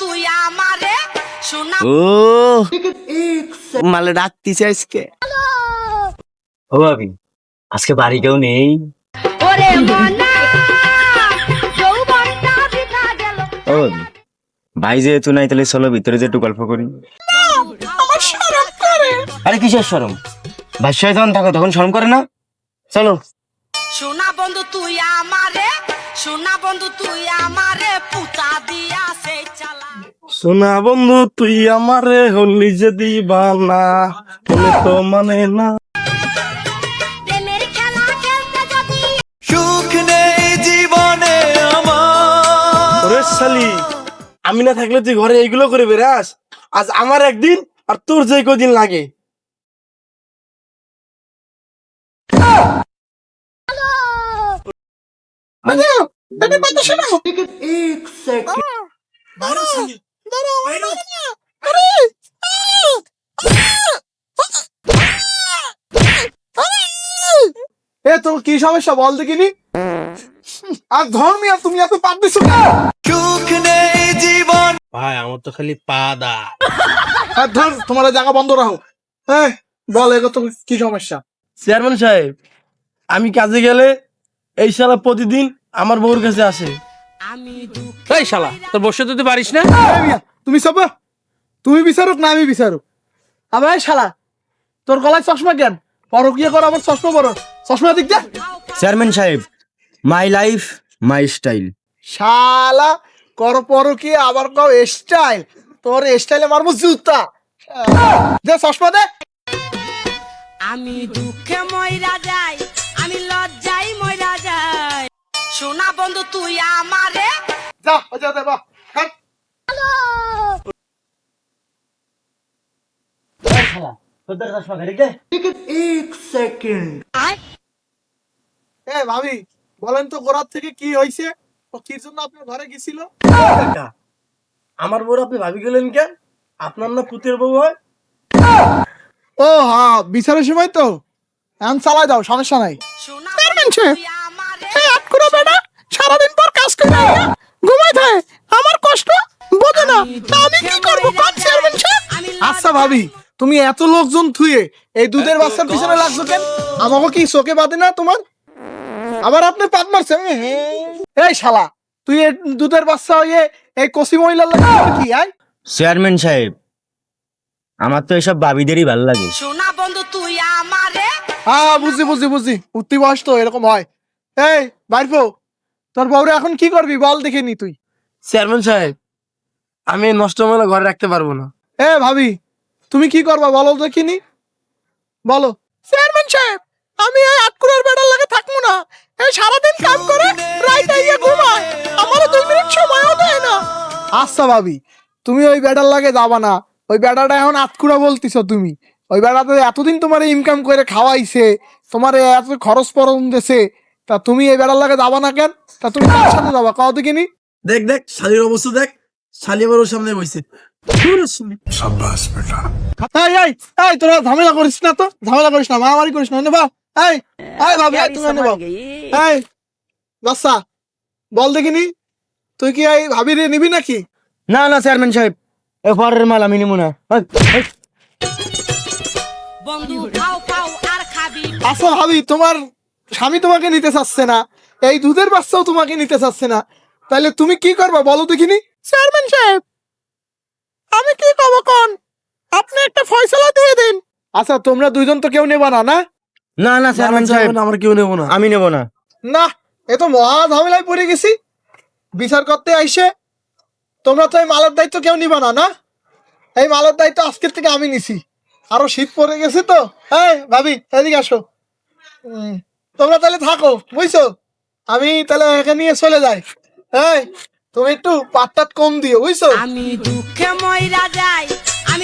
তুই আমারে শোনা। ও মালে ডাকতিছে আজকে। ও ভাবি আজকে বাড়ি কেউ নেই? ওরে মনা যৌবনটা বৃথা গেল। ও ভাবি ভাই যেহেতু নাই তাহলে চলো ভিতরে যে একটু গল্প করি। আমার শরম করে। আরে কিসের শরম? ভাই সাথে যখন থাকো তখন শরম করে না? চলো। সোনা বন্ধু তুই আমারে, সোনা বন্ধু তুই আমারে পুতা দিয়া সে চালা। সোনা বন্ধু তুই আমারে হলি যে দিবানা বলে তো মানে না। প্রেমের খেলা খেলতে যদি সুখ নেই জীবনে আমার। ওরে শালি আমি না থাকলে তুই ঘরে এইগুলো করে বেরাস। আজ আমার একদিন আর তোর যে কদিন লাগে। এ তোর কি সমস্যা বল দেখিনি? আর ধর্মিয়া তুমি এত পাপ দিছো না। সুখ নেই জীবন। ভাই আমার তো খালি পা দা। আর ধর তোমার জায়গা বন্ধ রাখো। হ্যাঁ বল এগো তো কি সমস্যা? চেয়ারম্যান সাহেব আমি কাজে গেলে এই শালা প্রতিদিন আমার বউর কাছে আসে। আমি দুঃখ এই শালা তোর বসে তুই পারিস না? তুমি সব তুমি বিচারক না আমি বিচারক? আবার শালা তোর গলায় চশমা কেন? পরকিয়া কর আবার চশমা পর। চশমা দিক যা। চেয়ারম্যান সাহেব মাই লাইফ মাই স্টাইল। শালা কর পরকিয়া আবার কও স্টাইল। তোর স্টাইলে মারবো জুতা। দে চশমা দে। আমি দুঃখে মইরা যাই, আমি লজ্জায় মইরা যাই। সোনা বন্ধু তুই আমারে। যা যা দে বা। এ ভাবি বলেন তো গোড়ার থেকে কি হয়েছে? ও কি জন্য আপনার ঘরে গেছিল? আমার বউ আপনি ভাবি গেলেন কেন? আপনার না পুতের বউ হয়? ও হ্যাঁ বিচারের সময় তো এখন চালাই দাও সমস্যা নাই। সোনা বন্ধু তুই আমারে। সারাদিন পর কাজ করে ঘুমাই থাকে আমার কষ্ট বোঝে না। আমি কি করবো? আচ্ছা ভাবি তুমি এত লোকজন থুয়ে এই দুধের বাচ্চার পিছনে লাগছো কেন? আমাকে কি চোখে বাঁধে না তোমার? আবার আপনি পাত মারছে। এই শালা তুই এই দুধের বাচ্চা হয়ে এই কসি মহিলার লাগে কি? আয় চেয়ারম্যান সাহেব আমার তো এসব বাবিদেরই ভালো লাগে। সোনা বন্ধু তুই আমারে। হ্যাঁ বুঝি উঠতি বয়স তো এরকম হয়। এই বাইরপো তোর বউরে এখন কি করবি বল দেখে নি তুই। চেয়ারম্যান সাহেব আমি এই নষ্ট মেলা ঘরে রাখতে পারবো না। এ ভাবি তুমি কি করবা বলো দেখিনি? বলো। চেয়ারম্যান সাহেব আমি এই আটকুড়ার বেড়ার লাগে থাকবো না। এই সারাদিন কাম করে রাইতে গিয়ে ঘুমায় আমারও 2 মিনিট সময়ও দেয় না। আচ্ছা ভাবি তুমি ওই বেড়ার লাগে যাবা না। ওই বেড়াটা এখন আটকুড়া বলতিছ তুমি। ওই বেড়াতে এতদিন তোমার ইনকাম করে খাওয়াইছে, তোমার এত খরচ পরম দিছে, তা তুমি এই বেড়ার লাগে যাবা না কেন? তা তুমি কার সাথে যাবা কাও দেখিনি? দেখ দেখ শালির অবস্থা দেখ, শালি আবার ওর সামনে বসে। এই এই এই তোরা ঝামেলা করিস না, তো ঝামেলা করিস না, মারামারি করিস না। নেবা এই এই ভাবি তুমি নেবা। এই বাচ্চা বল দেখিনি তুই কি এই ভাবি রে নিবি নাকি? না না চেয়ারম্যান সাহেব এ পরের মাল আমি নিব না। বন্ধু খাও খাও আর খাবি। আচ্ছা ভাবি তোমার স্বামী তোমাকে নিতে চাচ্ছে না, এই দুধের বাচ্চাও তোমাকে নিতে চাচ্ছে না, তাহলে তুমি কি করবা বলো দেখিনি? চেয়ারম্যান সাহেব আমি কি করবো কোন? আপনি একটা ফয়সালা দিয়ে দিন। আচ্ছা তোমরা দুইজন তো কেউ নেবা না? না না না চেয়ারম্যান সাহেব আমরা কেউ নেবো না। আমি নেব না। না এ তো মহা ঝামেলায় পড়ে গেছি বিচার করতে আইসে। তোমরা তো এই মালের দায়িত্ব কেউ নিবা না? না এই মালের দায়িত্ব আজকের থেকে আমি নিছি। আরো শীত পড়ে গেছে তো। হ্যাঁ ভাবি এদিকে আসো। তোমরা তাহলে থাকো বুঝছো, আমি তাহলে এখানে নিয়ে চলে যাই। এই তুমি একটু পাটটাট কম দিও বুঝছো। আমি দুঃখে মইরা যাই, আমি